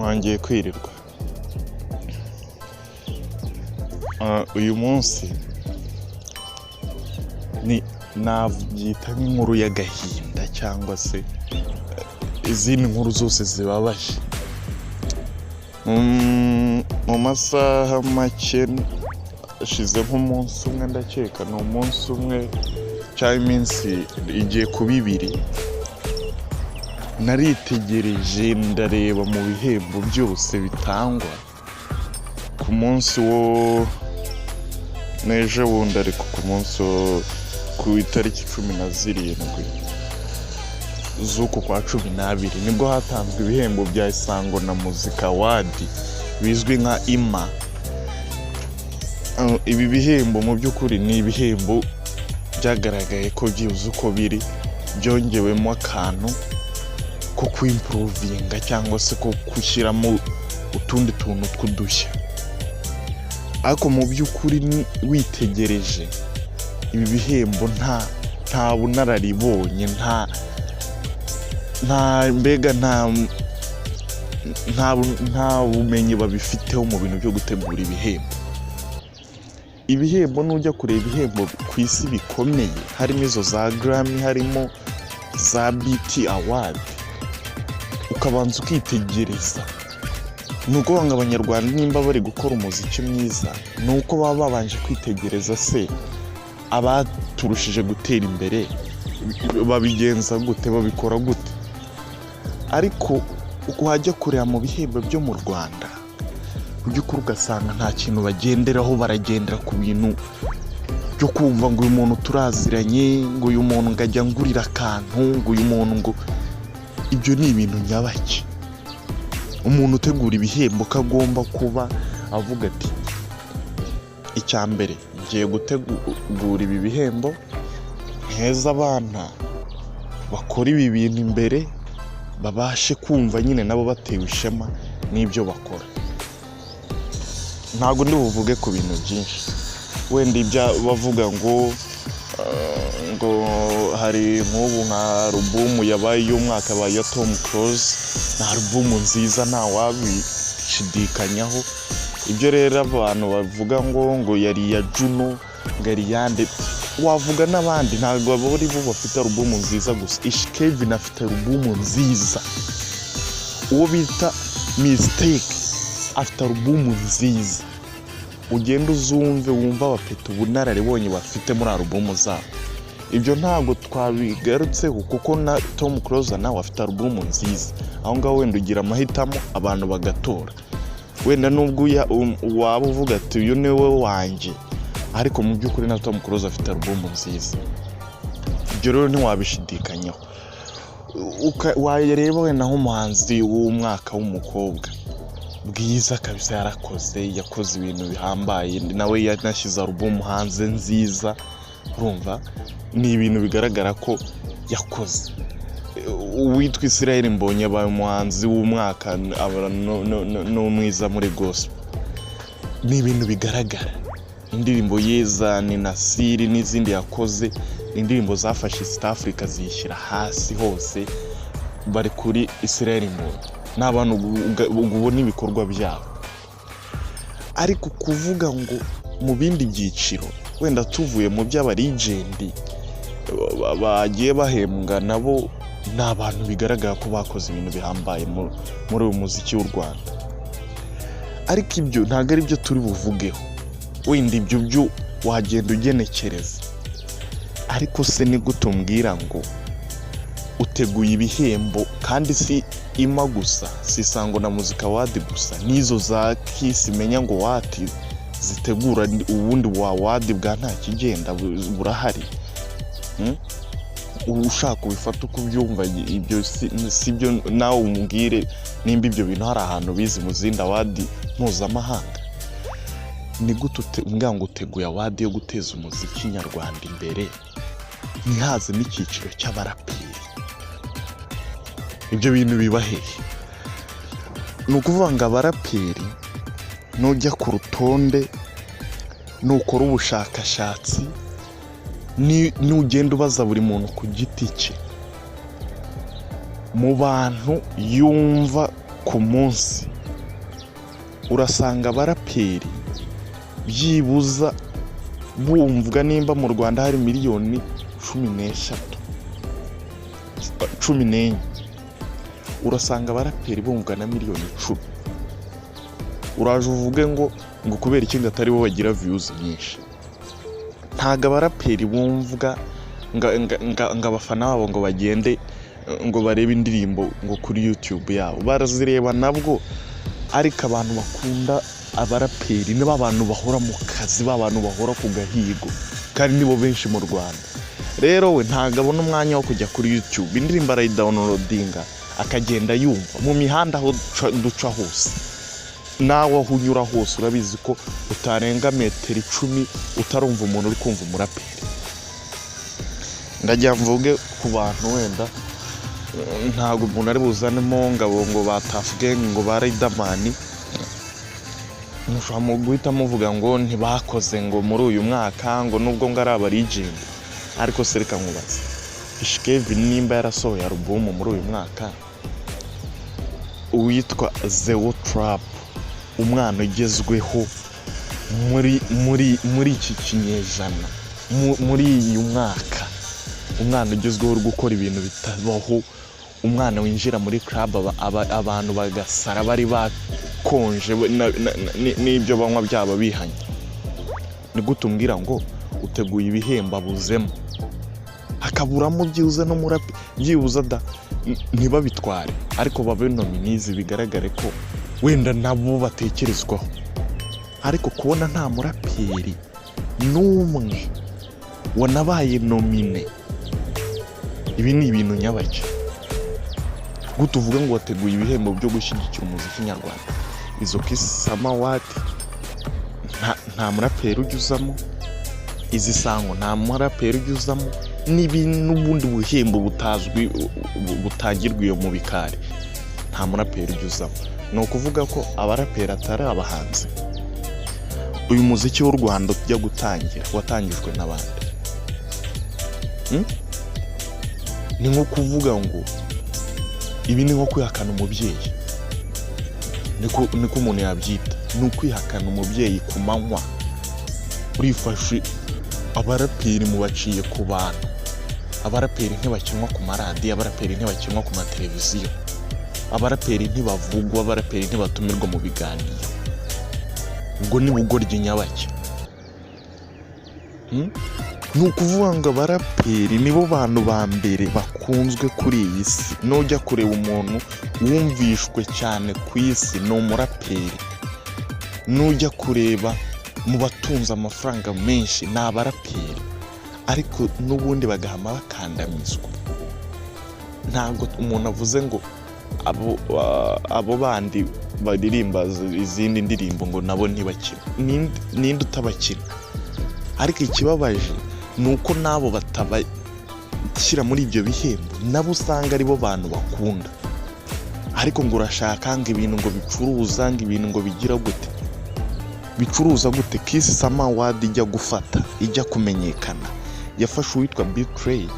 Mwangiye kwirirwa. Uyu munsi ni nabyita nk'inkuru y'agahinda cyangwa se izindi nkuru zose zibabaje. Mu masaha make ashize nk'umunsi umwe ndakeka ni umunsi umwe cyangwa iminsi igiye kuba 2 naritegereje ndareba mu bihembo byose bitangwa ku munsi wo n'ejo bundi, ariko ku munsi ku itariki 17 z'uku kwa 12 nibwo hatanzwe ibihembo bya isango na muzika awadi bizwi nka ima. Ibi bihembo mu by'ukuri ni ibihembo byagaragaye ko byibuze uko biri byongewemo akantu ko kwimprovinga cyangwa se ko gushyiramo utundi tuntu tw'udushya. Ariko mu by'ukuri witegereje ibi bihembo nta bunararibonye, nta bumenyi babifiteho mu bintu byo gutegura ibihembo. Ibihembo nujya kureba ibihembo ku isi bikomeye, harimo izo za Grammy, harimo za BT Award, ukabanza ukitegereza. Nuko banga abanyarwanda nimba bari gukora umuziki mwiza, nuko baba babanje kwitegereza se abaturushije gutera imbere babigenza gute, babikora gute. Ariko wajya kureba mu bihembo byo mu Rwanda by'ukuri ugasanga nta kintu bagenderaho, baragendera ku bintu byo kumva ngo uyu muntu turaziranye, ngo uyu muntu ngajya ngurira akantu, ngo uyu muntu ngo. Ibyo ni ibintu nyabaki. Umuntu utegura ibihembo kagomba kuba avuga ati icya mbere ngiye gutegura ibi bihembo heza abana bakora ibi bintu imbere babashe kumva nyine nabo batewe ishema n'ibyo bakora. Ntago ndi buvuge ku bintu byinshi, wenda ibya bavuga ngo hari nk'ubu nka album yabaye y'umwaka ya Tom Cruise, na album nziza nta wabishidikanyaho. Ibyo rero abantu bavuga ngo yari ya Juno, ngari yande, wavuga n'abandi ntabwo bari bo bafite album nziza gusa. Kevin afite album nziza, uwo bita Mistake afite album nziza. Ugenda uzumve wumva abafite ubunararibonye bafite muri album zabo. Ibyo ntabwo twabigarutseho kuko na Tom Cruise nawe afite album nziza. Aho ngaho wenda ugira amahitamo abantu bagatora, wenda nubwo waba uvuga ati uyu ni we wanjye, ariko mu by'ukuri na Tom Cruise afite album nziza. Ibyo rero ntiwabishidikanyaho. Wayareba wenda nk'umuhanzi w'umwaka w'umukobwa bwiza kabisa, yakoze ibintu bihambaye, nawe yanashyize album hanze nziza. Urumva ni ibintu bigaragara ko yakoze. Uwitwa Israel Mbonye abaye umuhanzi w'umwaka n'umwiza muri gospel. Ni ibintu bigaragara. Indirimbo yeza ni Nasiri n'izindi yakoze, indirimbo zafashe East Africa zishyira hasi hose, bari kuri Israel Mbonye n'abantu ubona ibikorwa byabo. Ariko kuvuga ngo mu bindi byiciro wenda tuvuye mu by'abarigendi bagiye bahembwa, nabo ni abantu bigaragara ko bakoze ibintu bihambaye muri uyu muziki w'u Rwanda. Ariko ibyo ntabwo ari byo turi buvugeho, wenda ibyo byo wagenda ugenekereza. Ariko se ni gute umbwira ngo uteguye ibihembo kandi si ima gusa, si isango na muzika awadi gusa, n'izo za Kiss menya ngo wati zitegura ubundi wa wadi bwa nta kigenda burahari. Ushaka ubifata uko ubyumva, ibyo si byo nawe umbwire nimba ibyo bintu hari ahantu bizi mu zindi awadi mpuzamahanga. Ni gute umbwira ngo uteguye awadi yo guteza umuziki nyarwanda imbere ntihaze n'icyiciro cy'abaraperi? Ibyo bintu biba hehe? Ni ukuvuga ngo abaraperi nujya ku rutonde, nukora ubushakashatsi, nugenda ubaza buri muntu ku giti cye, mu bantu yumva ku munsi urasanga abaraperi byibuza bumvwa nimba mu Rwanda hari miliyoni 14 urasanga abaraperi bumvwa na miliyoni 10. Uraje uvuge ngo kubera ikindi atari bo bagira views nyinshi. Ntago abaraperi bumvwa nga abafana babo ngo bagende ngo barebe indirimbo ngo kuri YouTube yabo, barazireba nabwo, ariko abantu bakunda abaraperi niba abantu bahora mu kazi, abantu bahora ku gahigo, kandi nibo benshi mu Rwanda. Rero we ntago abona umwanya wo kujya kuri YouTube, indirimbo arayidownloadinga akagenda yumva mu mihanda aho duca hose. Nawe aho unyura hose urabizi ko utarenga metero 10 utarumva umuntu uri kumva umuraperi. Ndajya mvuge ku bantu wenda ntago umuntu ari buzanemo ngabo ngo batafge ngo baridamani, mushobora guhita muvuga ngo ntibakoze ngo muri uyu mwaka ngo nubwo ngo ari abaregend. Ariko sereka nkubaza, Kevin nimba yarasohoye album muri uyu mwaka uwitwa Zero Trap, umwana ugezweho muri iki kinyejana, muri uyu mwaka, umwana ugezweho uri gukora ibintu bitabaho, umwana winjira muri club abantu bagasara bari bakonje n'ibyo banywa byaba bihanye. Ni gute umbwira ngo uteguye ibihembo abuzemo, hakaburamo byibuze no murapi byibuze ntibabitware, ariko babe nominizi bigaragare ko wenda nabo batekerezwaho. Ariko kubona nta muraperi n'umwe wanabaye nomine, ibi ni ibintu nyabaki. Gute uvuga ngo wateguye ibihembo byo gushyigikira umuziki nyarwanda, izo Kiss Award nta muraperi ujyuzamo, izi isango nta muraperi ujyuzamo, n'ubundi buhembo butazwi butagirwa iyo mu bikari nta muraperi ujyuzamo. Ni ukuvuga ko abaraperi atari abahanzi. Uyu muziki w'u Rwanda tujya gutangira watangijwe n'abandi. Ni nko kuvuga ngo ibi ni nko kwihakana umubyeyi, niko umuntu yabyita, ni ukwihakana umubyeyi ku manywa. Urifashe abaraperi mubaciye ku bantu, abaraperi ntibakinwa ku maradiyo, abaraperi ntibakinwa ku mateleviziyo, abaraperi ntibavugwa, abaraperi ntibatumirwa mu biganiro. Ubwo ni bugoryi nyabaki. Ni ukuvuga ngo abaraperi nibo bantu ba mbere bakunzwe kuri iyi si. Nujya kureba umuntu wumvishwe cyane ku isi ni umuraperi. Nujya kureba mu batunze amafaranga menshi ni abaraperi, ariko n'ubundi bagahama bakandamizwa. Ntabwo umuntu avuze ngo abo bandi baririmba izindi ndirimbo ngo nabo ntibakina. Ninde utabakina? Ariko ikibabaje nuko nabo batabashyira muri ibyo bihembo, nabo usanga aribo bantu bakunda. Ariko ngo urashaka ngo ibintu ngo bicuruza, ngo ibintu ngo bigira gute, bicuruza gute? Kiss Award ijya gufata, ijya kumenyekana, yafashe uwitwa Bice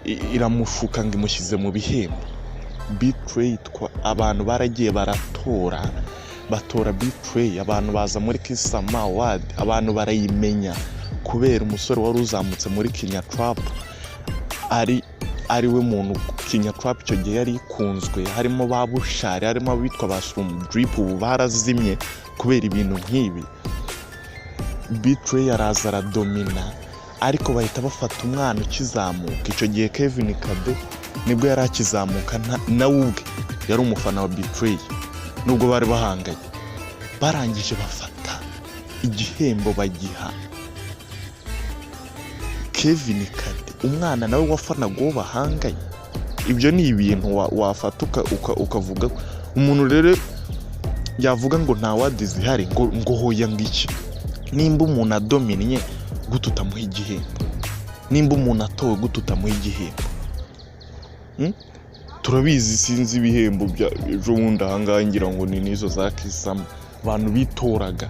iramushuka ngo imushyize mu bihembo. Bice abantu baragiye batora Bice, abantu baza muri Kiss Award, abantu barayimenya kubera umusore wari uzamutse muri Kenya Trap, ari we muntu Kenya Trap icyo gihe yari ikunzwe, harimo ba Bushari, harimo abitwa ba Drip, ubu barazimye kubera ibintu nk'ibi. Bice yaraza aradomina, ariko bahita bafata umwana ukizamuka. Icyo gihe Kevin Kade nibwo yari akizamuka, nawe ubwe yari umufana wa Bice, nubwo bari bahanganye. Barangije bafata igihembo bagiha Kevin Kade, umwana nawe wafanaga uwo bahanganye. Ibyo ni ibintu wafata ukavuga. Umuntu rero yavuga ngo nta wadi zihari ngo hoya ngiki. Nimba umuntu adominye gute utamuha igihembo? Nimba umuntu atowe gute utamuha igihembo? Turabizi sinzi ibihembo bya ejo bundi ahangaha ngira ngo ni nizo za Kisama abantu bitoraga.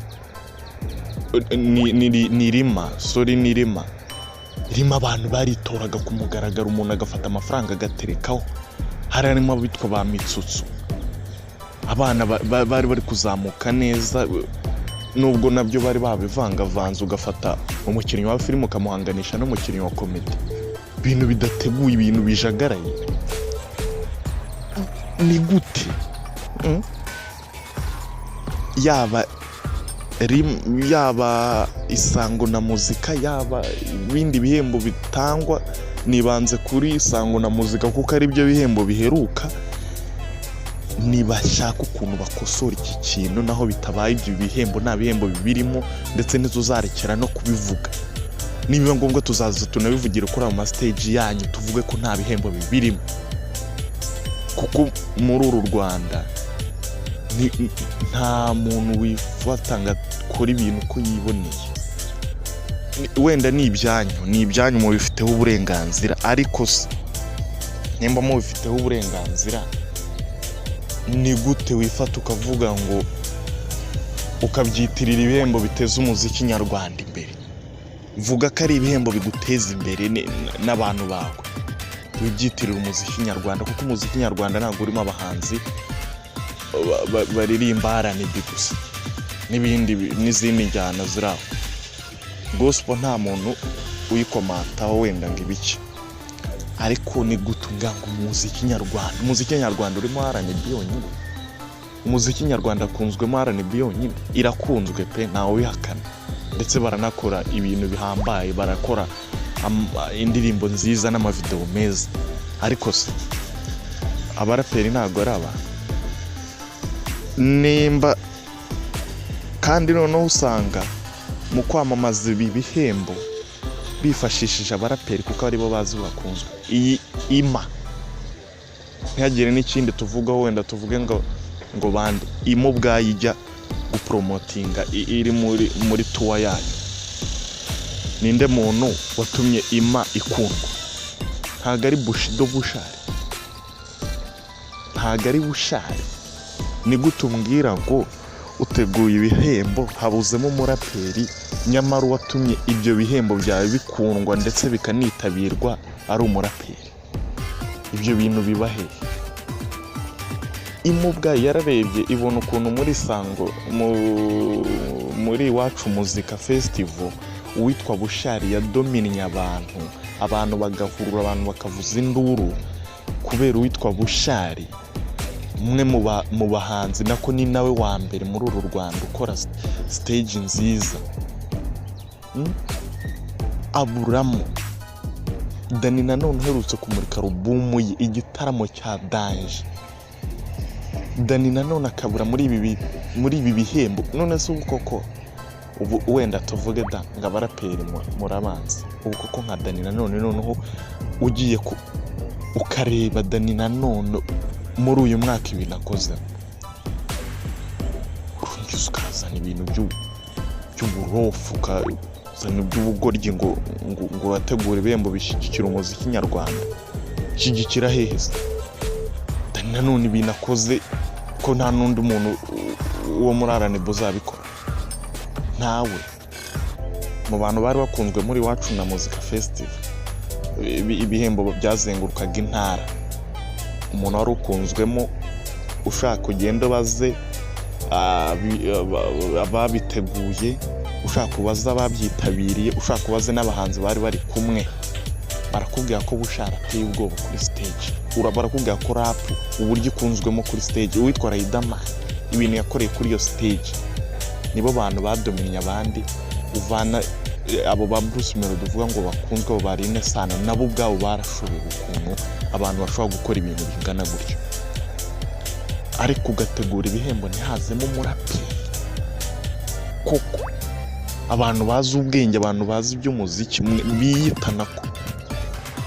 Nirima abantu baritoraga ku mugaragaro, umuntu agafata amafaranga agaterekaho. Harimo abitwa ba Mitsutsu, abana bari bari kuzamuka neza, nubwo nabyo bari babivangavanze, ugafata umukinnyi wa filime ukamuhanganisha n'umukinnyi wa komedi, ibintu bidateguye, ibintu bijagaraye. Ni gute yaba isango na muzika, yaba ibindi bihembo bitangwa, nibanze kuri isango na muzika kuko ari byo bihembo biheruka, nibashaka ukuntu bakosora iki kintu, naho bitabaye ibyo bihembo nta bihembo bibirimo, ndetse ntituzarekera no kubivuga. Nibiba ngombwa tuzaza tunabivugira kuri ama stage yanyu, tuvuge ko nta bihembo bibirimo, kuko muri uru Rwanda nta muntu wifatanga kuri ibintu ko yiboneye. Wenda ni ibyanyu mubifiteho uburenganzira, ariko se nimba mubifiteho uburenganzira, ni gute wifata ukavuga ngo ukabyitirira ibihembo biteza umuziki nyarwanda imbere? Vuga ko ari ibihembo biguteza imbere n'abantu bawe, wibyitirira umuziki nyarwanda, kuko umuziki nyarwanda ntabwo urimo abahanzi baririmba R&B gusa n'izindi njyana ziri aho. Gospel nta muntu uyikomataho wenda ngo ibice, ariko ni gute ngo umuziki nyarwanda urimo R&B yonyine? Umuziki nyarwanda akunzwemo R&B yonyine? Irakunzwe pe, ntawe ubihakana, ndetse baranakora ibintu bihambaye, barakora indirimbo nziza n'amavideo meza, ariko se abaraperi ntabwo ari aba nimba? Kandi noneho usanga mu kwamamaza ibi bihembo bifashishije abaraperi kuko aribo bazi bakunzwe. Iyi ima ntihagire n'ikindi tuvugaho, wenda tuvuge ngo bande ima ubwayo ijya gupromotinga iri muri tour yayo. Ninde muntu watumye ima ikundwa? Ntago ari Bushido Bushari, ntago ari Bushari. Ni gute umbwira ngo uteguye ibihembo habuzemo umuraperi, nyamara watumye ibyo bihembo byawe bikundwa ndetse bikanitabirwa ari umuraperi? Ibyo bintu biba hehe? Imubwa yararebye ibona ukuntu muri Sango muri Iwacu Muzika Festival uwitwa Bushari yadominnye abantu bagahurura, abantu bakavuza induru kubera uwitwa Bushari, umwe mu bahanzi, nako ni nawe wa mbere muri uru Rwanda ukora stage nziza. Aburamo Dani nanone uherutse kumurika alubumu ye Igitaramo cya Danje. Dani nanone akabura muri ibi bihembo. None se ubu koko ubu wenda tuvuge ngo abaraperi murabanza, ubu koko nka Dani nanone noneho ugiye ukareba Dani nanone muri uyu mwaka ibintu akoze, urungiza ukazana ibintu by'uburofu, ukazana iby'ubugoryi ngo urategura ibihembo bishyigikira umuziki nyarwanda. Shyigikira hehe se? Dani nanone ibintu akoze ko nta n'undi muntu wo muri R&B uzabikora, ntawe. Mu bantu bari bakunzwe muri Iwacu na Muzika Festival, ibihembo byazengurukaga intara, umuntu wari ukunzwemo ushaka kugenda baze ababiteguye, ushaka kubaza ababyitabiriye, ushaka kubaza n'abahanzi bari kumwe, barakubwira ko Bushara ateye ubwoba kuri stage. Barakubwira ko rap uburyo ikunzwemo kuri stage, uwitwa Riderman ibintu yakoreye kuri iyo stage, nibo bantu badominnye abandi. Uvana abo ba Bruce Melody uvuga ngo bakunzwe, abo bari Inesana, nabo ubwabo barashoboye ukuntu abantu bashobora gukora ibintu bingana gutyo. Ariko ugategura ibihembo ntihazemo umuraperi koko, abantu bazi ubwenge, abantu bazi iby'umuziki biyitana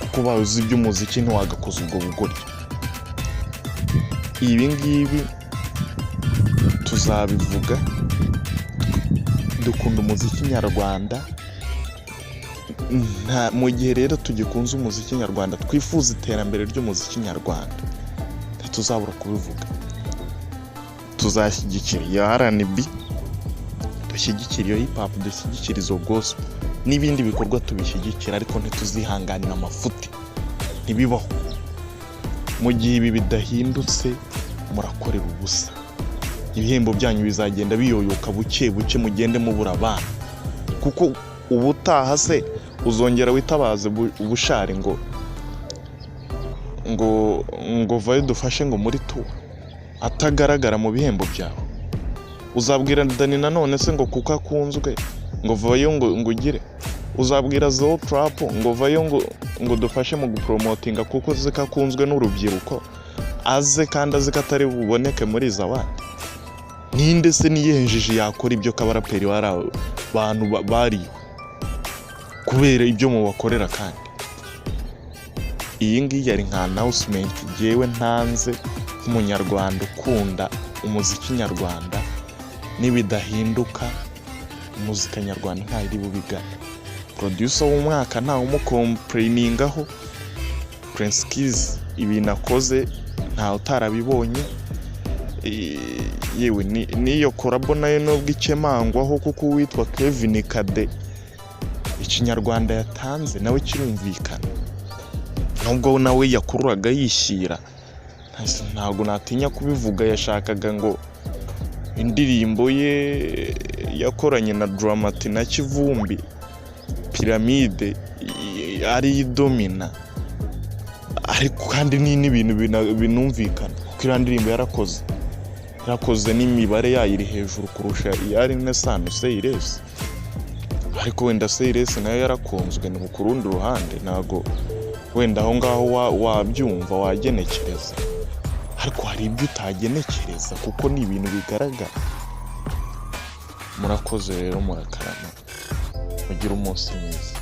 kuko bazi iby'umuziki ntiwagakoza ubwo bugoryi. Ibi ngibi tuzabivuga, dukunda umuziki nyarwanda. Mu gihe rero tugikunze umuziki nyarwanda, twifuza iterambere ry'umuziki nyarwanda, tuzabura kubivuga. Tuzashyigikira iyo R&B, dushyigikira iyo hip hop, dushyigikira izo gospel n'ibindi bikorwa tubishyigikira, ariko ntituzihanganira amafuti, ntibibaho. Mu gihe ibi bidahindutse murakorera ubusa. ibihembo byanyu bizagenda biyoyoka buke buke, mugende mubura abana, kuko ubutaha se uzongera witabaze ubushari ngo vayo dufashe ngo muri tu atagaragara mu bihembo byawe. Uzabwira Dani nanone se ngo kuko akunzwe ngo vayo ngo ugire. Uzabwira Zo Trap ngo vayo ngo dufashe mu gupromotinga kuko zikakunzwe n'urubyiruko, aze kandi azi ko atari buboneke muri zawadi. Ninde se niyenjije yakora ibyo k'abaraperi abantu bari kubera ibyo mu bakorera? Kandi iyi ngiyi yari nka announcement yewe ntanze nk'umunyarwanda ukunda umuziki nyarwanda, nibidahinduka umuziki nyarwanda ntari bubigana. Producer w'umwaka ntawe umukomplainingaho, Prince Kiss ibintu akoze ntawe utarabibonye. Yewe niyo korabo nayo nubwo ikemangwaho kuko witwa Kevin Kade ikinyarwanda yatanze nawe kirumvikana, nubwo nawe yakururaga yishyira. Ntabwo natinya kubivuga, yashakaga ngo indirimbo ye yakoranye na Dramati na Kivumbi Pyramide ari domina, ariko kandi n'ibintu binumvikana kuko iriya ndirimbo yarakoze n'imibare yayiri hejuru kurusha iyari Nesano Seiresi. Ariko wenda Seiresi nayo yarakunzwe ni ku rundi ruhande, ntago wenda aho ngaho wabyumva wagenekereza, ariko hari ibyo utagenekereza kuko ni ibintu bigaragara. Murakoze rero, murakarama, mugire umunsi mwiza.